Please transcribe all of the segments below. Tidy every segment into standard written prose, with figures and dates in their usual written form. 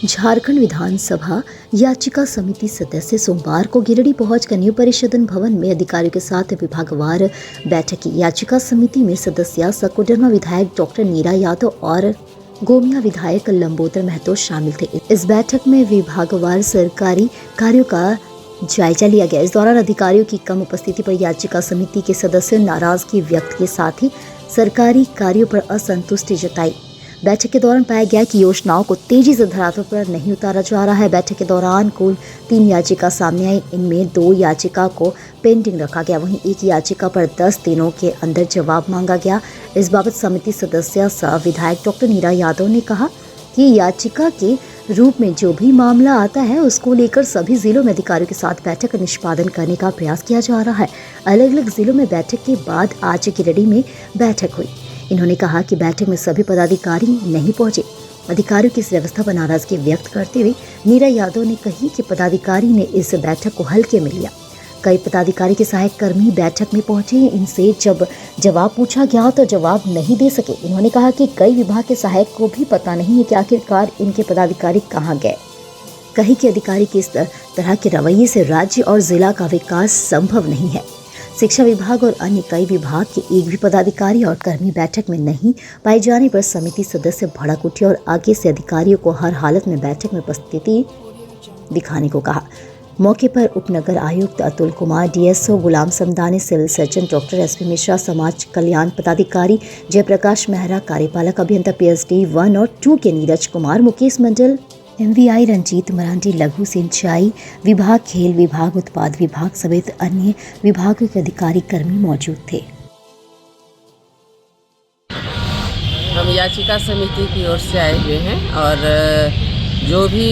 झारखंड विधानसभा याचिका समिति सदस्य सोमवार को गिरिडीह पहुंचकर न्यू परिषदन भवन में अधिकारियों के साथ विभागवार बैठक की। याचिका समिति में सदस्य सकोडरमा विधायक डॉक्टर नीरा यादव और गोमिया विधायक लंबोदर महतो शामिल थे। इस बैठक में विभागवार सरकारी कार्यों का जायजा लिया गया। इस दौरान अधिकारियों की कम उपस्थिति पर याचिका समिति के सदस्यों ने नाराजगी व्यक्त के साथ ही सरकारी कार्यों पर असंतुष्टि जताई। बैठक के दौरान पाया गया कि योजनाओं को तेजी से धरातल पर नहीं उतारा जा रहा है। बैठक के दौरान कुल 3 याचिका सामने आई। इनमें 2 याचिका को पेंडिंग रखा गया, वहीं 1 याचिका पर 10 दिनों के अंदर जवाब मांगा गया। इस बाबत समिति सदस्य सह विधायक डॉक्टर नीरा यादव ने कहा कि याचिका के रूप में जो भी मामला आता है उसको लेकर सभी जिलों में अधिकारियों के साथ बैठक का निष्पादन करने का प्रयास किया जा रहा है। अलग अलग जिलों में बैठक के बाद आज गिरिडीह में बैठक हुई। इन्होंने कहा कि बैठक में सभी पदाधिकारी नहीं पहुंचे। अधिकारियों की इस व्यवस्था पर नाराजगी व्यक्त करते हुए नीरा यादव ने कही कि पदाधिकारी ने इस बैठक को हल्के में लिया। कई पदाधिकारी के सहायक कर्मी बैठक में पहुंचे, इनसे जब जवाब पूछा गया तो जवाब नहीं दे सके। इन्होंने कहा कि कई विभाग के सहायक को भी पता नहीं है कि आखिरकार इनके पदाधिकारी कहाँ गए। कही कि अधिकारी के इस तरह के रवैये से राज्य और जिला का विकास संभव नहीं है। शिक्षा विभाग और अन्य कई विभाग के एक भी पदाधिकारी और कर्मी बैठक में नहीं पाए जाने पर समिति सदस्य भड़क उठे और आगे से अधिकारियों को हर हालत में बैठक में उपस्थिति दिखाने को कहा। मौके पर उपनगर आयुक्त Atul Kumar, DSO Ghulam Samdani, civil surgeon doctor SP Mishra, समाज कल्याण पदाधिकारी जयप्रकाश मेहरा, कार्यपालक अभियंता पीएचडी 1 और 2 के नीरज कुमार, मुकेश मंडल, एमवीआई रंजीत मरांडी, लघु सिंचाई विभाग, खेल विभाग, उत्पाद विभाग समेत अन्य विभागों के अधिकारी कर्मी मौजूद थे। हम याचिका समिति की ओर से आए हुए हैं और जो भी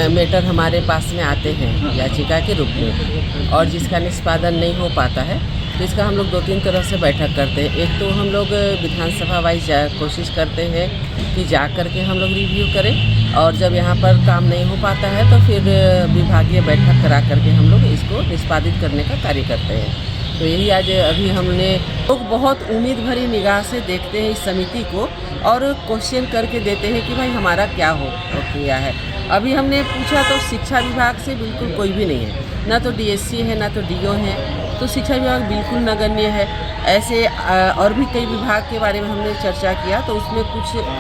मैटर हमारे पास में आते हैं याचिका के रूप में और जिसका निष्पादन नहीं हो पाता है तो इसका हम लोग 2-3 तरह से बैठक करते हैं। एक तो हम लोग विधानसभा वाइज कोशिश करते हैं कि जा कर के हम लोग रिव्यू करें और जब यहाँ पर काम नहीं हो पाता है तो फिर विभागीय बैठक करा करके हम लोग इसको निष्पादित करने का कार्य करते हैं। तो यही आज अभी हमने लोग बहुत उम्मीद भरी निगाह से देखते हैं इस समिति को और क्वेश्चन करके देते हैं कि भाई हमारा क्या हो किया है। अभी हमने पूछा तो शिक्षा विभाग से बिल्कुल कोई भी नहीं है, ना तो डीएससी है ना तो डीओ है, तो शिक्षा विभाग बिल्कुल नगण्य है। ऐसे और भी कई विभाग के बारे में हमने चर्चा किया तो उसमें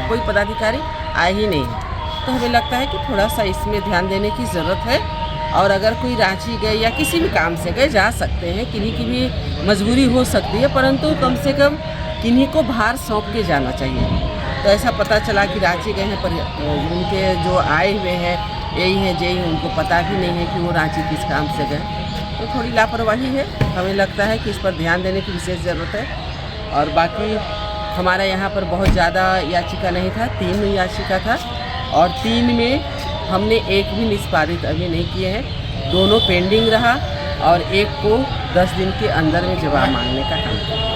कोई पदाधिकारी आए ही नहीं है। तो हमें लगता है कि थोड़ा सा इसमें ध्यान देने की ज़रूरत है और अगर कोई रांची गए या किसी भी काम से गए जा सकते हैं, किन्हीं की भी मजबूरी हो सकती है, परंतु कम से कम किन्हीं को भार सौंप के जाना चाहिए। तो ऐसा पता चला कि रांची गए हैं पर उनके जो आए हुए हैं यही हैं जेई, उनको पता भी नहीं है कि वो रांची किस काम से गए, तो थोड़ी लापरवाही है। हमें लगता है कि इस पर ध्यान देने की विशेष ज़रूरत है। और बाकी हमारा यहाँ पर बहुत ज़्यादा याचिका नहीं था, 3 याचिका था और 3 में हमने एक भी निष्पादित अभी नहीं किए हैं, दोनों पेंडिंग रहा और एक को 10 दिन के अंदर में जवाब मांगने का काम किया।